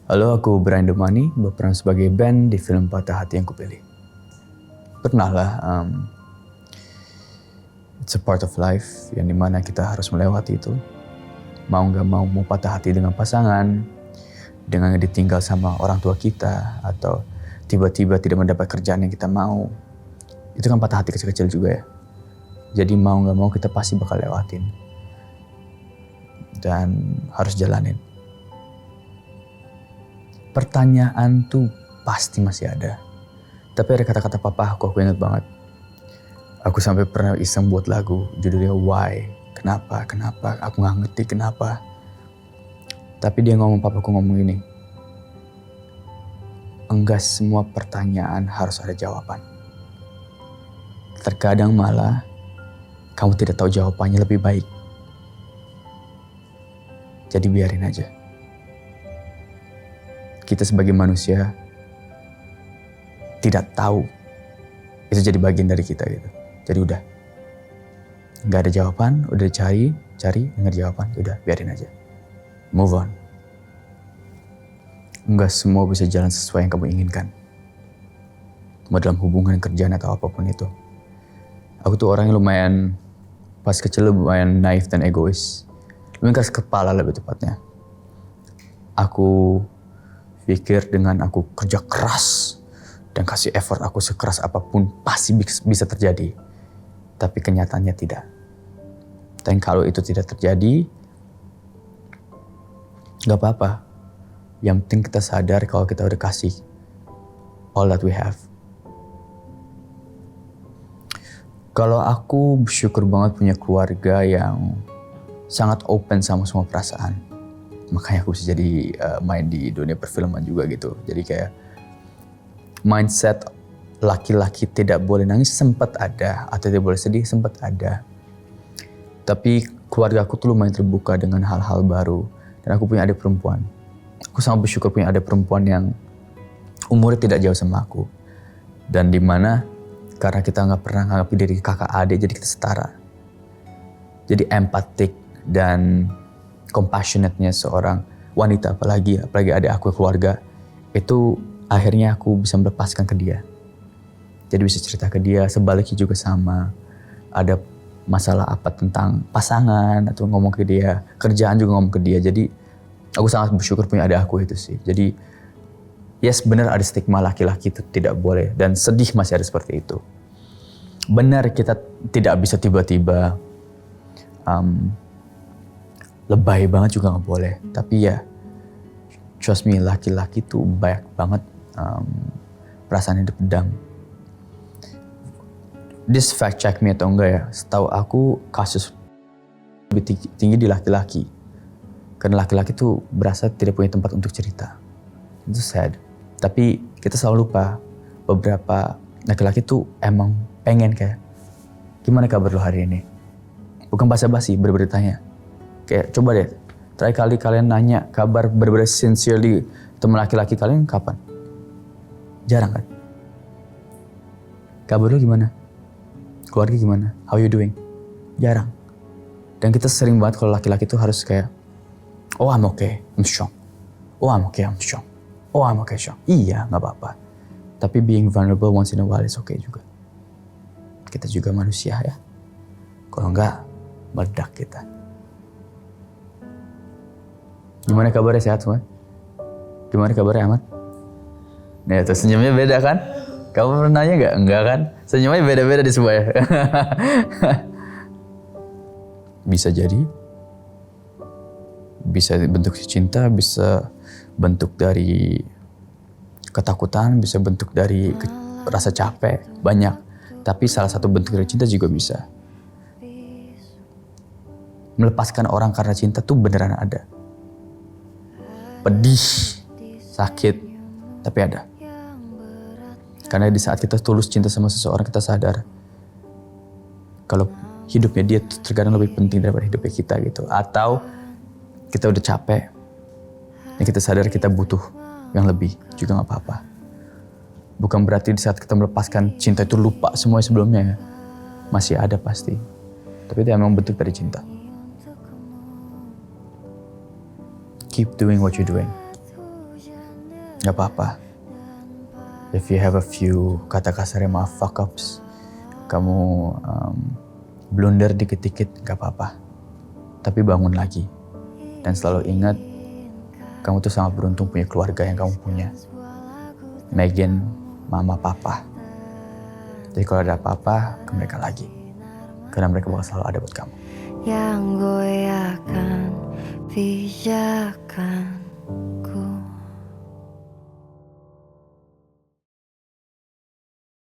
Halo, aku Brian Domani, berperan sebagai Ben di film Patah Hati yang Kupilih. Pernah lah, it's a part of life yang dimana kita harus melewati itu. Mau gak mau patah hati dengan pasangan, dengan ditinggal sama orang tua kita, atau tiba-tiba tidak mendapat kerjaan yang kita mau. Itu kan patah hati kecil-kecil juga ya. Jadi mau gak mau kita pasti bakal lewatin. Dan harus jalanin. Pertanyaan tuh pasti masih ada. Tapi ada kata-kata papa aku ingat banget. Aku sampai pernah iseng buat lagu, judulnya Why? Kenapa? Aku gak ngerti kenapa. Tapi papaku ngomong gini. Enggak semua pertanyaan harus ada jawaban. Terkadang malah kamu tidak tahu jawabannya lebih baik. Jadi biarin aja. Kita sebagai manusia tidak tahu. Itu jadi bagian dari kita gitu. Jadi udah. Gak ada jawaban, udah cari, denger jawaban, udah biarin aja. Move on. Enggak semua bisa jalan sesuai yang kamu inginkan. Mau dalam hubungan kerjaan atau apapun itu. Aku tuh orang yang lumayan, pas kecil lumayan naif dan egois. Lumayan keras kepala lebih tepatnya. Aku pikir dengan aku kerja keras dan kasih effort aku sekeras apapun pasti bisa terjadi. Tapi kenyataannya tidak. Dan kalau itu tidak terjadi, gak apa-apa. Yang penting kita sadar kalau kita udah kasih all that we have. Kalau aku bersyukur banget punya keluarga yang sangat open sama semua perasaan. Makanya aku bisa jadi main di dunia perfilman juga gitu. Jadi kayak mindset laki-laki tidak boleh nangis sempat ada. Atau tidak boleh sedih sempat ada. Tapi keluarga aku tuh lumayan terbuka dengan hal-hal baru. Dan aku punya adik perempuan. Aku sangat bersyukur punya adik perempuan yang umurnya tidak jauh sama aku. Dan dimana karena kita gak pernah nganggap diri kakak adik jadi kita setara. Jadi empatik dan compassionate-nya seorang wanita apalagi adik aku keluarga itu akhirnya aku bisa melepaskan ke dia. Jadi bisa cerita ke dia, sebaliknya juga sama. Ada masalah apa tentang pasangan atau ngomong ke dia, kerjaan juga ngomong ke dia. Jadi aku sangat bersyukur punya adik aku itu sih. Jadi yes benar ada stigma laki-laki itu tidak boleh dan sedih masih ada seperti itu. Benar kita tidak bisa tiba-tiba lebay banget juga gak boleh. Tapi ya, trust me, laki-laki tuh banyak banget perasaan yang dipendam. This fact check me atau enggak ya, setahu aku kasus lebih tinggi di laki-laki. Karena laki-laki tuh berasa tidak punya tempat untuk cerita. Itu sad. Tapi kita selalu lupa, beberapa laki-laki tuh emang pengen kayak, gimana kabar lo hari ini? Bukan basa-basi, bener-bener tanya. Kayak coba deh, terakhir kali kalian nanya kabar bener-bener sincerely teman laki-laki kalian kapan? Jarang kan? Kabar lu gimana? Keluarga gimana? How you doing? Jarang. Dan kita sering banget kalau laki-laki tuh harus kayak, oh I'm okay, I'm strong. Oh I'm okay, I'm strong. Oh I'm okay, strong. Iya, gak apa-apa. Tapi being vulnerable once in a while is okay juga. Kita juga manusia ya. Kalau enggak, meledak kita. Gimana kabarnya, sehat semua? Gimana kabarnya, Ahmad? Nih tuh senyumnya beda kan? Kamu pernah nanya gak? Enggak kan? Senyumnya beda-beda di semua ya. Bisa jadi. Bisa bentuk cinta, bisa bentuk dari ketakutan, bisa bentuk dari rasa capek, banyak. Tapi salah satu bentuk dari cinta juga bisa. Melepaskan orang karena cinta tuh beneran ada. Pedih, sakit, tapi ada. Karena di saat kita tulus cinta sama seseorang, kita sadar kalau hidupnya dia terkadang lebih penting daripada hidupnya kita gitu. Atau kita udah capek, dan kita sadar kita butuh yang lebih, juga gak apa-apa. Bukan berarti di saat kita melepaskan cinta itu lupa semua sebelumnya ya. Masih ada pasti. Tapi itu emang bentuk dari cinta. Keep doing what you're doing. Gak apa-apa. If you have a few kata kasarnya maaf fuck ups, kamu blunder dikit-dikit gak apa-apa. Tapi bangun lagi. Dan selalu ingat, kamu tuh sangat beruntung punya keluarga yang kamu punya. Megan, mama, papa. Jadi kalau ada apa-apa, ke mereka lagi. Karena mereka bakal selalu ada buat kamu. Yang goyang